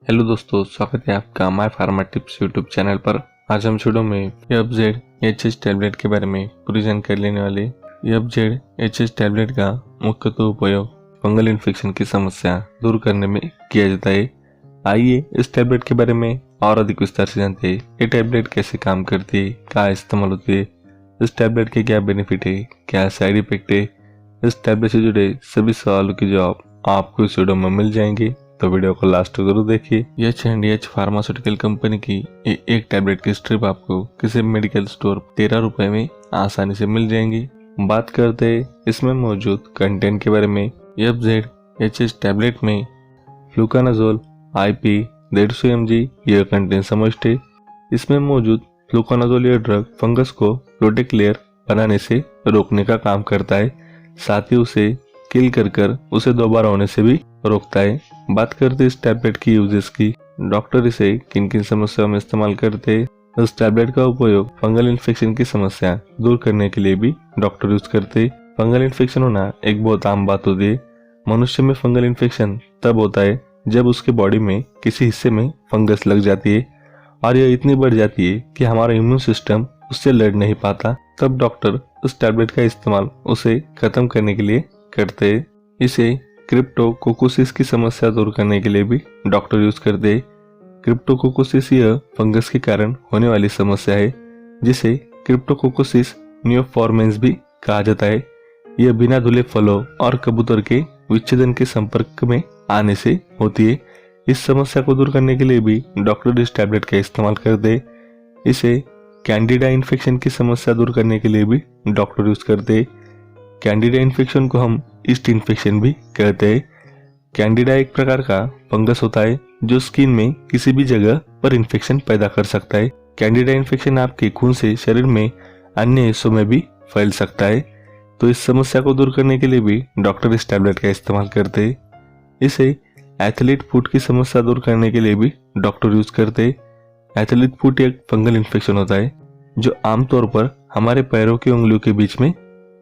Hello दोस्तों, स्वागत है आपका my pharma tips YouTube channel पर। आज हम शुरू में एफजेड एचएस टैबलेट के बारे में पूरी जानकारी लेने वाले। एफजेड एचएस टैबलेट का मुख्यतः उपयोग फंगल इन्फेक्शन की समस्या दूर करने में किया जाता है। आइए इस टैबलेट के बारे में और अधिक विस्तार से जानते हैं। ये टैबलेट कैसे काम करती है, क्या इस्तेमाल होती है, इस टैबलेट के क्या बेनिफिट है, क्या साइड इफेक्ट है। इस टैबलेट से जुड़े सभी सवालों के जवाब आपको इस वीडियो में मिल जाएंगे, तो वीडियो को लास्ट तक जरूर देखिए। एच फार्मास्यूटिकल कंपनी की एक टैबलेट की स्ट्रिप आपको किसी मेडिकल स्टोर 13 रुपए में आसानी से मिल जाएंगी। बात करते हैं इसमें मौजूद कंटेंट के बारे में। एफजेड एचएस टैबलेट में फ्लूकानाजोल IP 150 mg यह कंटेंट समाविष्ट है। इसमें मौजूद फ्लूकानाजोल यह ड्रग फंगस को प्रोटेक्ट लेयर बनाने से रोकने का काम करता है, साथ ही उसे किल कर उसे दोबारा होने से भी रोकता है। बात करते इस टैबलेट की यूजेस की। डॉक्टर इसे किन किन समस्याओं में इस्तेमाल करते हैं। इस टैबलेट का उपयोग फंगल इन्फेक्शन की समस्या दूर करने के लिए भी डॉक्टर यूज करते हैं। फंगल इन्फेक्शन होना एक बहुत आम बात होती है। मनुष्य में फंगल इन्फेक्शन तब होता है जब उसके बॉडी में किसी हिस्से में फंगस लग जाती है और यह इतनी बढ़ जाती है कि हमारा इम्यून सिस्टम उससे लड़ नहीं पाता। तब डॉक्टर उस टैबलेट का इस्तेमाल उसे खत्म करने के लिए करते हैं। इसे क्रिप्टोकोकोसिस की समस्या दूर करने के लिए भी डॉक्टर यूज करते हैं। क्रिप्टोकोकोसिस यह फंगस के कारण होने वाली समस्या है, जिसे क्रिप्टोकोकोसिस नियोफॉर्मेंस भी कहा जाता है। यह बिना धुले फलों और कबूतर के विच्छेदन के संपर्क में आने से होती है। इस समस्या को दूर करने के लिए भी डॉक्टर इस टैबलेट का इस्तेमाल करते हैं। इसे कैंडिडा इन्फेक्शन की समस्या दूर करने के लिए भी डॉक्टर यूज करते हैं। कैंडिडा इन्फेक्शन को हम ईस्ट इन्फेक्शन भी कहते हैं। कैंडिडा एक प्रकार का फंगस होता है जो स्किन में किसी भी जगह पर इन्फेक्शन पैदा कर सकता है। कैंडिडा इन्फेक्शन आपके खून से शरीर में अन्य हिस्सों में भी फैल सकता है, तो इस समस्या को दूर करने के लिए भी डॉक्टर इस टैबलेट का इस्तेमाल करते हैं। इसे एथलीट फुट की समस्या दूर करने के लिए भी डॉक्टर यूज करते हैं। एथलीट फुट एक फंगल इन्फेक्शन होता है जो आमतौर पर हमारे पैरों की उंगलियों के बीच में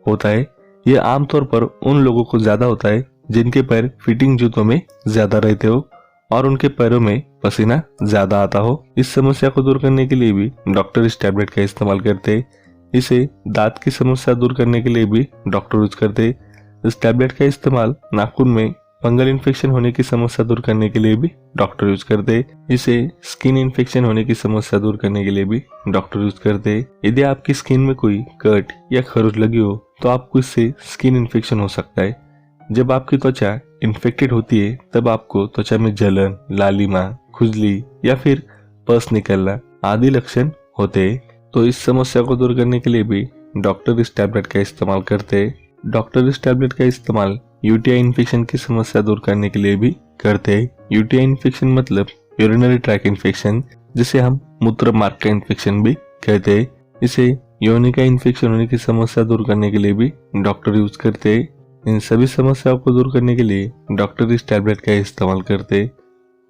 होता है। यह आमतौर पर उन लोगों को ज्यादा होता है जिनके पैर फिटिंग जूतों में ज्यादा रहते हो और उनके पैरों में पसीना ज्यादा आता हो। इस समस्या को दूर करने के लिए भी डॉक्टर इस टैबलेट का इस्तेमाल करते हैं। इसे दांत की समस्या दूर करने के लिए भी डॉक्टर यूज करते हैं। इस टैबलेट का इस्तेमाल नाखून में फंगल इन्फेक्शन होने की समस्या दूर करने के लिए भी डॉक्टर यूज करते हैं। इसे स्किन इन्फेक्शन होने की समस्या दूर करने के लिए भी डॉक्टर यूज करते हैं। यदि आपकी स्किन में कोई कट या खरोच लगी हो तो आपको इससे स्किन इन्फेक्शन हो सकता है। जब आपकी त्वचा इन्फेक्टेड होती है तब आपको त्वचा में जलन, लालिमा, खुजली या फिर पस निकलना आदि लक्षण होते हैं। तो इस समस्या को दूर करने के लिए भी डॉक्टर इस टैबलेट का इस्तेमाल करते हैं। डॉक्टर इस टैबलेट का इस्तेमाल यूटीआई इन्फेक्शन की समस्या दूर करने के लिए भी करते हैं। यूटीआई इन्फेक्शन मतलब यूरिनरी ट्रैक इन्फेक्शन, जिसे हम मूत्र मार्ग का इन्फेक्शन भी कहते हैं। इसे योनि का इन्फेक्शन होने की समस्या दूर करने के लिए भी डॉक्टर यूज करते हैं। इन सभी समस्याओं को दूर करने के लिए डॉक्टर इस टैबलेट का इस्तेमाल करते हैं।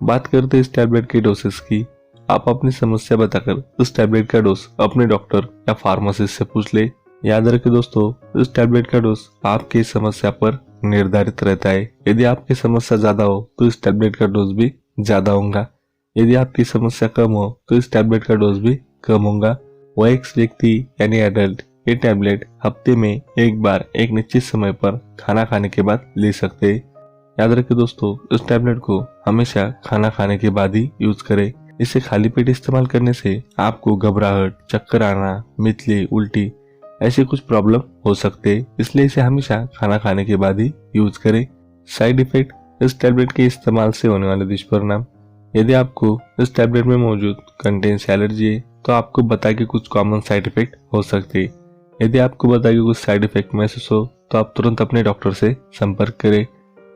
बात करते इस टैबलेट के डोसेस की। आप अपनी समस्या बताकर इस टैबलेट का डोज अपने डॉक्टर या फार्मासिस्ट से पूछ ले। याद रखें दोस्तों, इस टैबलेट का डोज आपकी समस्या पर निर्धारित रहता है। यदि आपकी समस्या ज्यादा हो तो इस टैबलेट का डोज भी ज्यादा होगा। यदि आपकी समस्या कम हो तो इस टैबलेट का डोज भी कम होगा। वयस्क व्यक्ति यानी एडल्ट ये टैबलेट हफ्ते में एक बार एक निश्चित समय पर खाना खाने के बाद ले सकते हैं। याद रखें दोस्तों, इस टैबलेट को हमेशा खाना खाने के बाद ही यूज करें। इसे खाली पेट इस्तेमाल करने से आपको घबराहट, चक्कर आना, मितली, उल्टी ऐसे कुछ प्रॉब्लम हो सकते हैं, इसलिए इसे हमेशा खाना खाने के बाद ही यूज करें। Side effect. इस टैबलेट के इस्तेमाल से होने वाले दुष्परिणाम। यदि आपको इस टैबलेट में मौजूद कंटेंट से एलर्जी है तो आपको बता के कुछ कॉमन साइड इफेक्ट हो सकते हैं। यदि आपको बता के कुछ साइड इफेक्ट महसूस हो तो आप तुरंत अपने डॉक्टर से संपर्क करें।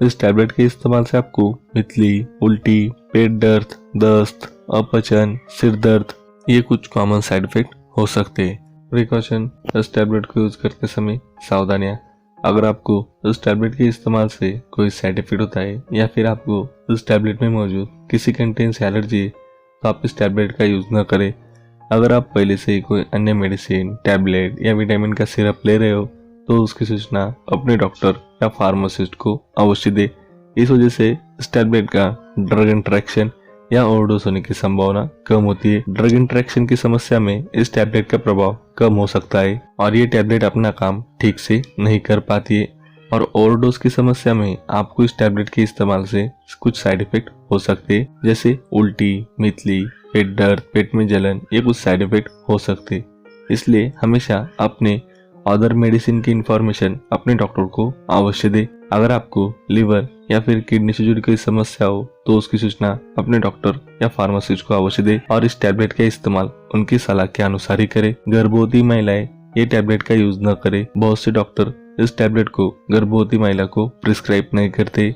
इस टैबलेट के इस्तेमाल से आपको मितली, उल्टी, पेट दर्द, दस्त, अपचन, सिर दर्द ये कुछ कॉमन साइड इफेक्ट हो सकते हैं। प्रिकॉशन। इस टैबलेट को यूज करते समय सावधानियां। अगर आपको इस टैबलेट के इस्तेमाल से कोई साइड इफेक्ट होता है या फिर आपको इस टैबलेट में मौजूद किसी कंटेंट से एलर्जी है तो आप इस टैबलेट का यूज न करें। अगर आप पहले से ही कोई अन्य मेडिसिन, टैबलेट या विटामिन का सिरप ले रहे हो तो उसकी सूचना अपने डॉक्टर या फार्मासिस्ट को अवश्य दे। इस वजह से इस टैबलेट का ड्रग इंटरेक्शन या ओवरडोज होने की संभावना कम होती है। ड्रग इंटरेक्शन की समस्या में इस टैबलेट का प्रभाव कम हो सकता है और ये टैबलेट अपना काम ठीक से नहीं कर पाती है। और ओवरडोज की समस्या में आपको इस टैबलेट के इस्तेमाल से कुछ साइड इफेक्ट हो सकते हैं, जैसे उल्टी, मितली, पेट दर्द, पेट में जलन, ये कुछ साइड इफेक्ट हो सकते हैं। इसलिए हमेशा अपने अदर मेडिसिन की इंफॉर्मेशन अपने डॉक्टर को अवश्य दे। अगर आपको लिवर या फिर किडनी से जुड़ी कोई समस्या हो तो उसकी सूचना अपने डॉक्टर या फार्मासिस्ट को अवश्य दे और इस टैबलेट का इस्तेमाल उनकी सलाह के अनुसार ही करे। गर्भवती महिलाएं ये टैबलेट का यूज न करे। बहुत से डॉक्टर इस टैबलेट को गर्भवती महिला को प्रिस्क्राइब नहीं करते।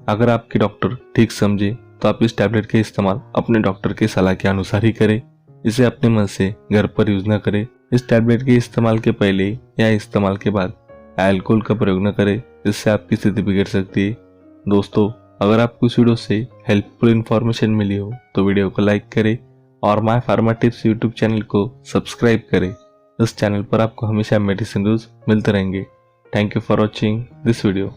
अगर आपके डॉक्टर ठीक समझे तो आप इस टैबलेट का इस्तेमाल अपने डॉक्टर की सलाह के अनुसार ही करें। इसे अपने मन से घर पर यूज न करें। इस टैबलेट के इस्तेमाल के पहले या इस्तेमाल के बाद अल्कोहल का प्रयोग न करें, इससे आपकी स्थिति बिगड़ सकती है। दोस्तों, अगर आपको इस वीडियो से हेल्पफुल इन्फॉर्मेशन मिली हो तो वीडियो को लाइक करें और my pharma tips YouTube channel को सब्सक्राइब करें। इस चैनल पर आपको हमेशा मेडिसिन न्यूज मिलते रहेंगे। Thank you for watching this video.